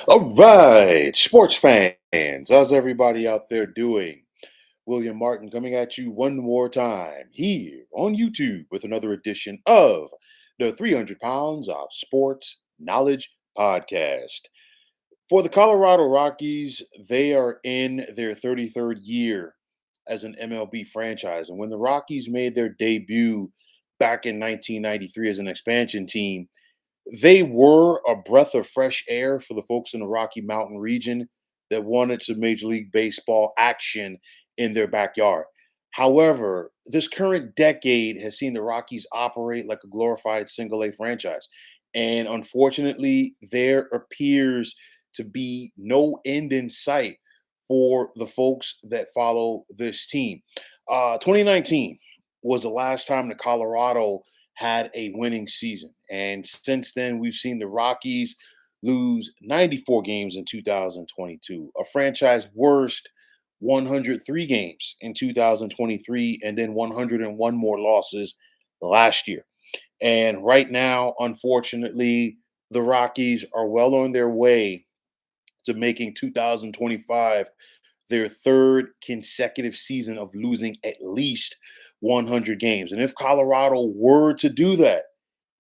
All right, sports fans, how's everybody out there doing? William Martin coming at you one more time here on YouTube with another edition of the 300 Pounds of Sports Knowledge Podcast. For the Colorado Rockies, they are in their 33rd year as an MLB franchise. And when the Rockies made their debut back in 1993 as an expansion team, they were a breath of fresh air for the folks in the Rocky Mountain region that wanted some Major League Baseball action in their backyard. However, this current decade has seen the Rockies operate like a glorified single A franchise. And unfortunately, there appears to be no end in sight for the folks that follow this team. 2019 was the last time that Colorado had a winning season. And since then, we've seen the Rockies lose 94 games in 2022, a franchise worst 103 games in 2023, and then 101 more losses last year. And right now, unfortunately, the Rockies are well on their way to making 2025 their third consecutive season of losing at least 100 games. And if Colorado were to do that,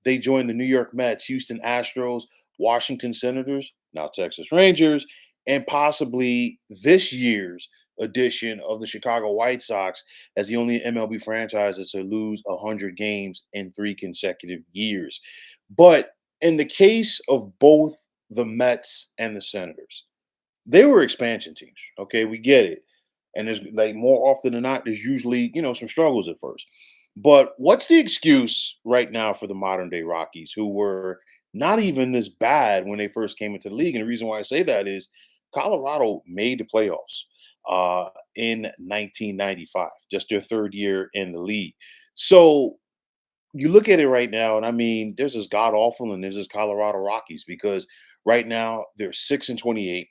they join the New York Mets, Houston Astros, Washington Senators, now Texas Rangers, and possibly this year's edition of the Chicago White Sox as the only MLB franchise to lose 100 games in 3 consecutive years. But in the case of both the Mets and the Senators, they were expansion teams. Okay, we get it. And there's like more often than not, there's usually, some struggles at first. But what's the excuse right now for the modern day Rockies who were not even this bad when they first came into the league? And the reason why I say that is Colorado made the playoffs in 1995, just their third year in the league. So you look at it right now, and I mean, there's this god awful and there's this Colorado Rockies because right now they're 6-28,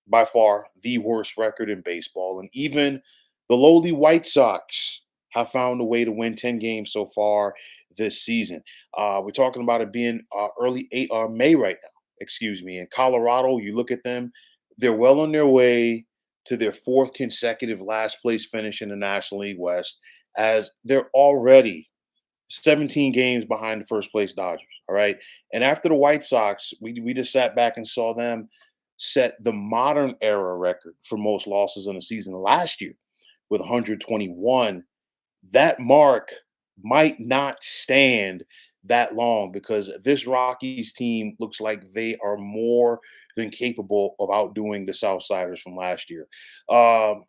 by far the worst record in baseball, and even the lowly White Sox have found a way to win 10 games so far this season. We're talking about it being May right now. Excuse me. In Colorado, you look at them; they're well on their way to their fourth consecutive last place finish in the National League West, as they're already 17 games behind the first place Dodgers. All right. And after the White Sox, we just sat back and saw them set the modern era record for most losses in a season last year with 121. That mark might not stand that long because this Rockies team looks like they are more than capable of outdoing the Southsiders from last year. Um,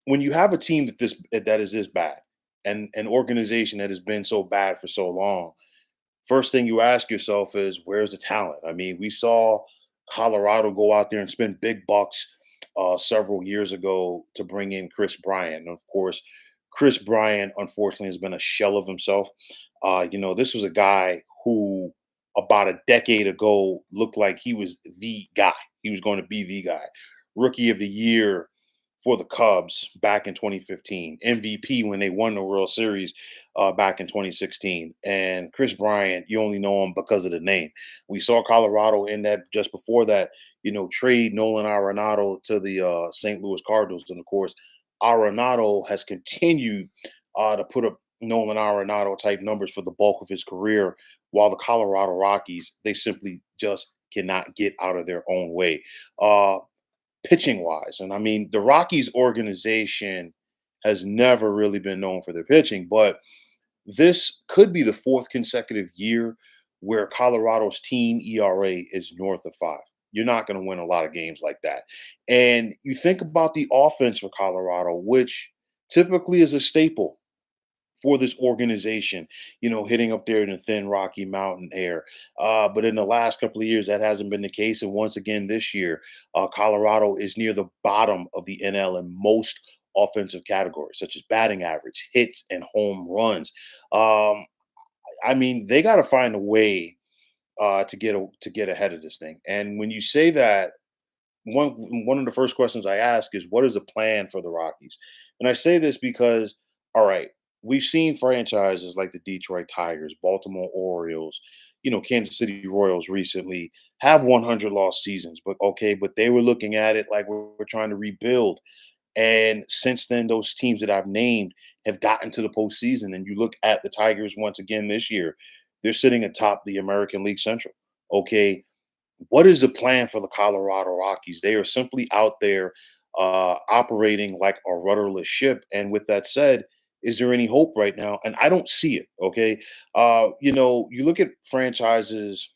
when you have a team that is this bad and an organization that has been so bad for so long, first thing you ask yourself is where's the talent? I mean, we saw Colorado go out there and spend big bucks several years ago to bring in Chris Bryant. And of course, Chris Bryant, unfortunately, has been a shell of himself. This was a guy who about a decade ago looked like he was the guy. He was going to be the guy. Rookie of the year for the Cubs back in 2015, MVP when they won the World Series back in 2016. And Chris Bryant, you only know him because of the name. We saw Colorado in that just before that, trade Nolan Arenado to the St. Louis Cardinals. And of course, Arenado has continued to put up Nolan Arenado type numbers for the bulk of his career, while the Colorado Rockies, they simply just cannot get out of their own way. Pitching wise. And I mean, the Rockies organization has never really been known for their pitching, but this could be the fourth consecutive year where Colorado's team ERA is north of 5. You're not going to win a lot of games like that. And you think about the offense for Colorado, which typically is a staple for this organization, hitting up there in the thin Rocky Mountain air. But in the last couple of years, that hasn't been the case. And once again, this year, Colorado is near the bottom of the NL in most offensive categories, such as batting average, hits, and home runs. Um, I mean, they got to find a way to get ahead of this thing. And when you say that, one of the first questions I ask is, what is the plan for the Rockies? And I say this because, all right, we've seen franchises like the Detroit Tigers, Baltimore Orioles, Kansas City Royals recently have 100 lost seasons, but okay, but they were looking at it like we're trying to rebuild. And since then, those teams that I've named have gotten to the postseason. And you look at the Tigers once again this year, they're sitting atop the American League Central. Okay, what is the plan for the Colorado Rockies? They are simply out there operating like a rudderless ship. And with that said, is there any hope right now? And I don't see it. Okay, you look at franchises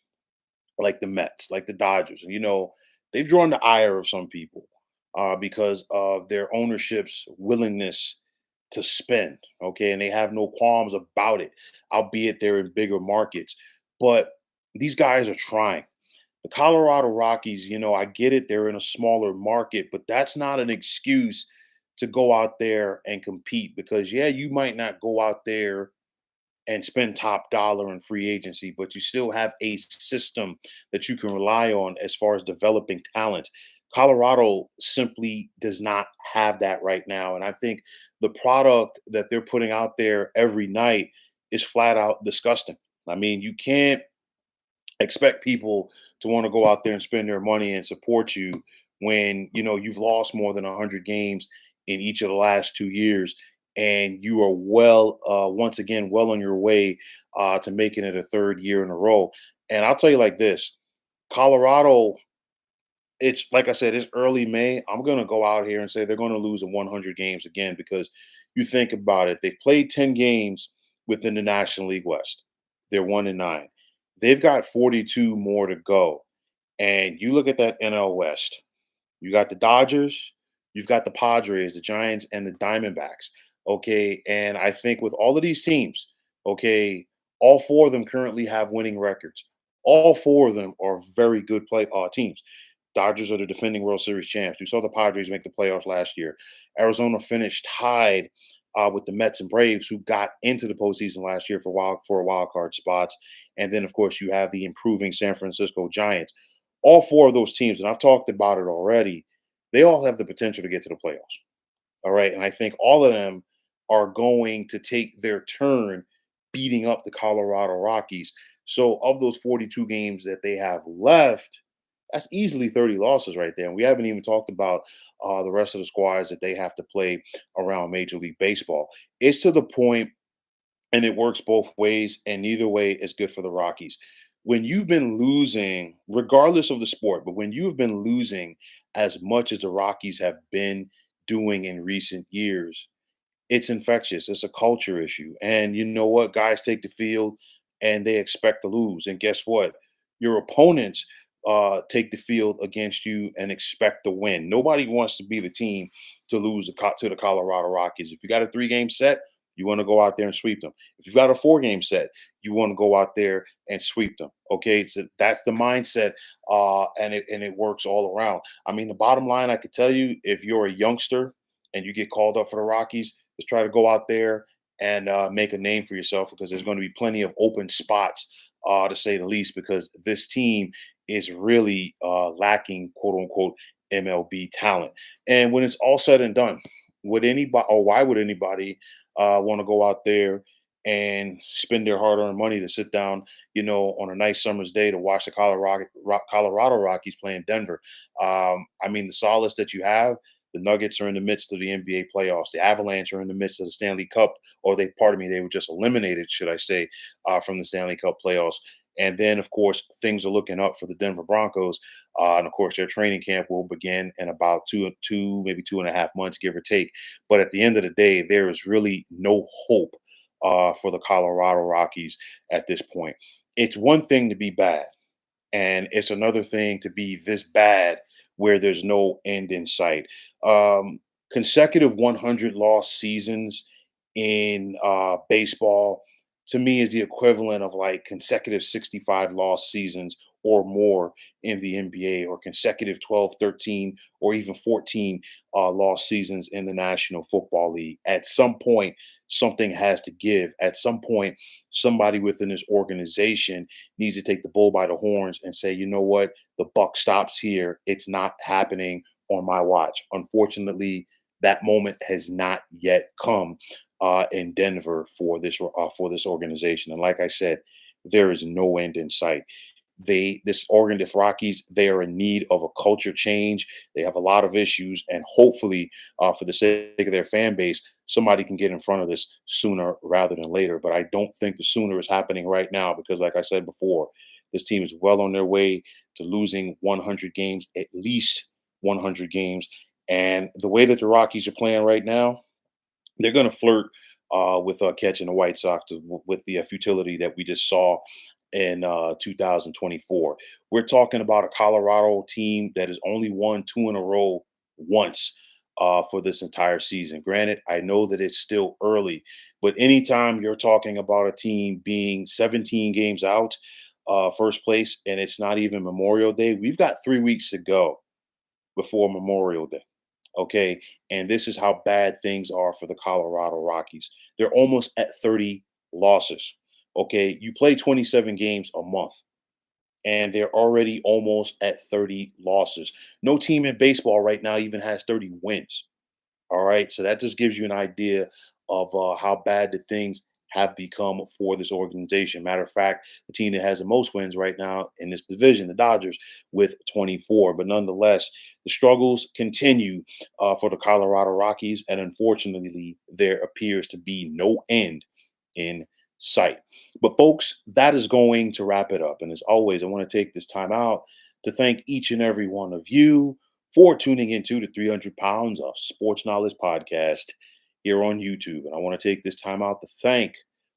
like the Mets, like the Dodgers, and they've drawn the ire of some people because of their ownership's willingness to spend. Okay, and they have no qualms about it, albeit they're in bigger markets. But these guys are trying. The Colorado Rockies, I get it, they're in a smaller market, but that's not an excuse to go out there and compete because, yeah, you might not go out there and spend top dollar in free agency, but you still have a system that you can rely on as far as developing talent. Colorado simply does not have that right now. And I think the product that they're putting out there every night is flat out disgusting. I mean, you can't expect people to want to go out there and spend their money and support you when you've lost more than 100 games in each of the last 2 years, and you are once again well on your way to making it a third year in a row. And I'll tell you like this: Colorado, it's like I said, it's early May. I'm going to go out here and say they're going to lose in 100 games again, because you think about it, they've played 10 games within the National League West. They're 1-9. They've got 42 more to go. And you look at that NL West. You got the Dodgers, you've got the Padres, the Giants, and the Diamondbacks. Okay. And I think with all of these teams, okay, all four of them currently have winning records. All four of them are very good play teams. Dodgers are the defending World Series champs. We saw the Padres make the playoffs last year. Arizona finished tied with the Mets and Braves, who got into the postseason last year for wild card spots. And then, of course, you have the improving San Francisco Giants. All four of those teams, and I've talked about it already, they all have the potential to get to the playoffs. All right. And I think all of them are going to take their turn beating up the Colorado Rockies. So, of those 42 games that they have left, that's easily 30 losses right there. And we haven't even talked about the rest of the squads that they have to play around Major League Baseball. It's to the point, and it works both ways, and neither way is good for the Rockies. When you've been losing, regardless of the sport, but when you've been losing as much as the Rockies have been doing in recent years, it's infectious. It's a culture issue. And you know what? Guys take the field and they expect to lose. And guess what? Your opponents take the field against you and expect to win. Nobody wants to be the team to lose to the Colorado Rockies. If you got a 3-game set, you want to go out there and sweep them. If you've got a 4-game set, you want to go out there and sweep them. Okay, so that's the mindset, and it works all around. I mean, the bottom line, I could tell you, if you're a youngster and you get called up for the Rockies, just try to go out there and make a name for yourself, because there's going to be plenty of open spots, to say the least, because this team is really lacking, quote unquote, MLB talent. And when it's all said and done, would anybody, or why would anybody want to go out there and spend their hard-earned money to sit down, on a nice summer's day to watch the Colorado Rockies play in Denver? I mean, the solace that you have, the Nuggets are in the midst of the NBA playoffs. The Avalanche are in the midst of the Stanley Cup, or they were just eliminated, should I say, from the Stanley Cup playoffs. And then, of course, things are looking up for the Denver Broncos. And of course, their training camp will begin in about maybe 2.5 months, give or take. But at the end of the day, there is really no hope for the Colorado Rockies at this point. It's one thing to be bad, and it's another thing to be this bad where there's no end in sight. Consecutive 100 loss seasons in baseball, to me, is the equivalent of like consecutive 65 loss seasons or more in the NBA, or consecutive 12, 13, or even 14 loss seasons in the National Football League. At some point, something has to give. At some point, somebody within this organization needs to take the bull by the horns and say, you know what, the buck stops here. It's not happening on my watch. Unfortunately, that moment has not yet come in Denver for this organization. And like I said, there is no end in sight. This Oregon Rockies, they are in need of a culture change. They have a lot of issues, and hopefully, for the sake of their fan base, somebody can get in front of this sooner rather than later. But I don't think the sooner is happening right now because, like I said before, this team is well on their way to losing 100 games, at least 100 games. And the way that the Rockies are playing right now, they're going to flirt with catching the White Sox with the futility that we just saw in 2024. We're talking about a Colorado team that has only won two in a row once for this entire season. Granted, I know that it's still early, but anytime you're talking about a team being 17 games out, first place, and it's not even Memorial Day, we've got 3 weeks to go before Memorial Day. Okay. And this is how bad things are for the Colorado Rockies. They're almost at 30 losses. Okay. You play 27 games a month, and they're already almost at 30 losses. No team in baseball right now even has 30 wins. All right. So that just gives you an idea of how bad the things have become for this organization. Matter of fact, the team that has the most wins right now in this division, the Dodgers, with 24. But nonetheless, the struggles continue for the Colorado Rockies. And unfortunately, there appears to be no end in sight. But, folks, that is going to wrap it up. And as always, I want to take this time out to thank each and every one of you for tuning into the 300 Pounds of Sports Knowledge podcast here on YouTube. And I want to take this time out to thank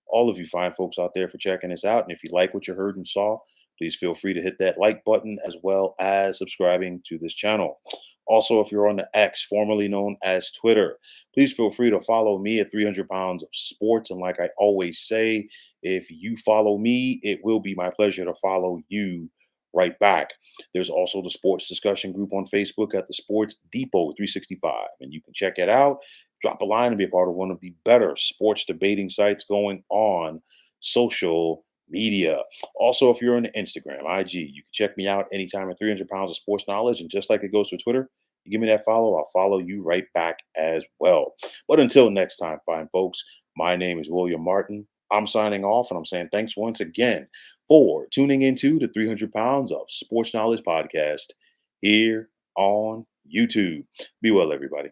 all of you fine folks out there for checking us out. And if you like what you heard and saw, please feel free to hit that like button as well as subscribing to this channel. Also, if you're on the X, formerly known as Twitter, please feel free to follow me at 300 Pounds of Sports. And like I always say, if you follow me, it will be my pleasure to follow you right back. There's also the sports discussion group on Facebook at the Sports Depot 365, and you can check it out. Drop a line and be a part of one of the better sports debating sites going on social media. Also, if you're on Instagram, IG, you can check me out anytime at 300 Pounds of Sports Knowledge. And just like it goes for Twitter, you give me that follow, I'll follow you right back as well. But until next time, fine folks, my name is William Martin. I'm signing off, and I'm saying thanks once again for tuning into the 300 Pounds of Sports Knowledge podcast here on YouTube. Be well, everybody.